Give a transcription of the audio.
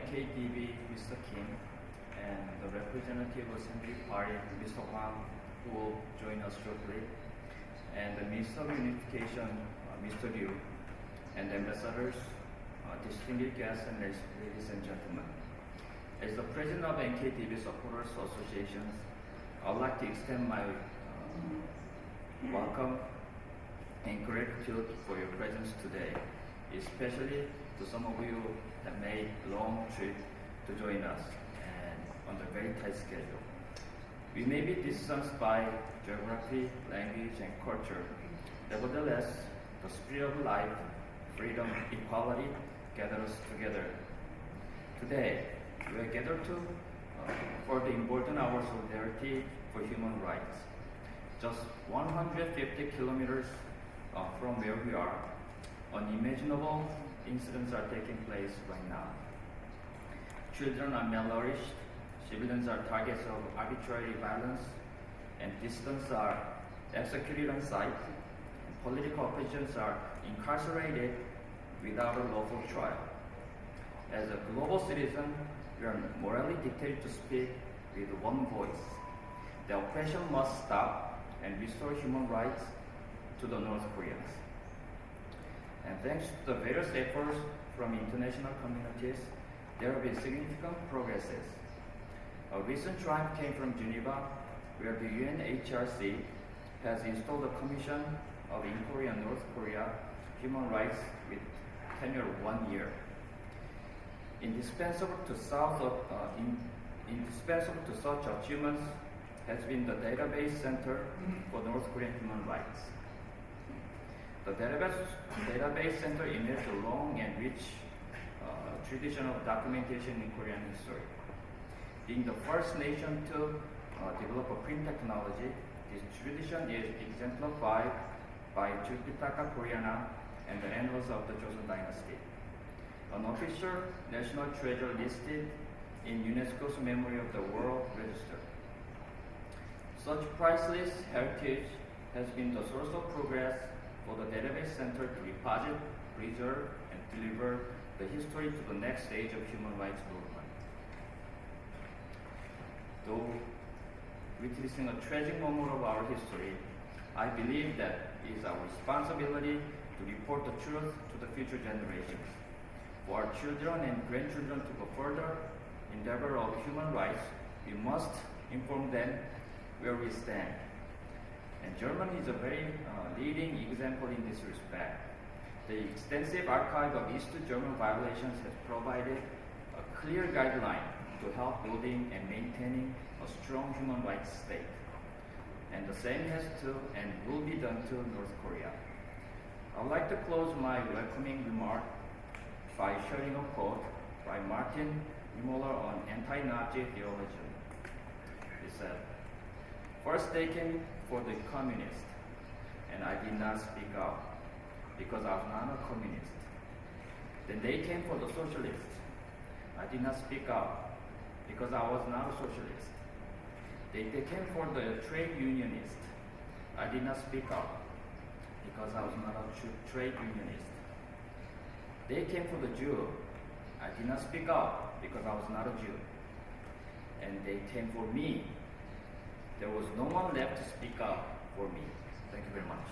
NKDB, Mr. Kim, and the representative of Assembly Party, Mr. Hwang, who will join us shortly, and the Minister of Unification, Mr. Liu, and ambassadors, distinguished guests, and ladies and gentlemen. As the president of NKDB Supporters Association, I would like to extend my welcome and gratitude for your presence today, especially to some of you who have made a long trip to join us and on a very tight schedule. We may be distanced by geography, language, and culture. Nevertheless, the spirit of life, freedom, equality gather us together. Today, we are gathered for the important hour of solidarity for human rights. Just 150 kilometers from where we are, unimaginable incidents are taking place right now. Children are malnourished, civilians are targets of arbitrary violence, and dissidents are executed on sight, and political oppositions are incarcerated without a lawful trial. As a global citizen, we are morally dictated to speak with one voice. The oppression must stop and restore human rights to the North Koreans. And thanks to the various efforts from international communities, there have been significant progresses. A recent triumph came from Geneva, where the UNHRC has installed a commission of inquiry on North Korea human rights with tenure of 1 year. Indispensable to such achievements has been the Database Center for North Korean Human Rights. The Database Center inherits a long and rich tradition of documentation in Korean history. Being the first nation to develop a print technology, this tradition is exemplified by Jupitaka Koreana and the annals of the Joseon Dynasty, an official national treasure listed in UNESCO's Memory of the World Register. Such priceless heritage has been the source of progress for the Database Center to deposit, preserve, and deliver the history to the next stage of human rights movement. Though witnessing a tragic moment of our history, I believe that it is our responsibility to report the truth to the future generations. For our children and grandchildren to go further endeavor of human rights, we must inform them where we stand. And Germany is a very leading example in this respect. The extensive archive of East German violations has provided a clear guideline to help building and maintaining a strong human rights state. And the same has to and will be done to North Korea. I would like to close my welcoming remark by sharing a quote by Martin Niemöller on anti-Nazi theology. He said, "First they came for the communists, and I did not speak out because I was not a communist. Then they came for the socialists. I did not speak out because I was not a socialist. They came for the trade unionist. I did not speak out because I was not a trade unionist. They came for the Jew. I did not speak out because I was not a Jew. And they came for me. There was no one left to speak out for me." Thank you very much.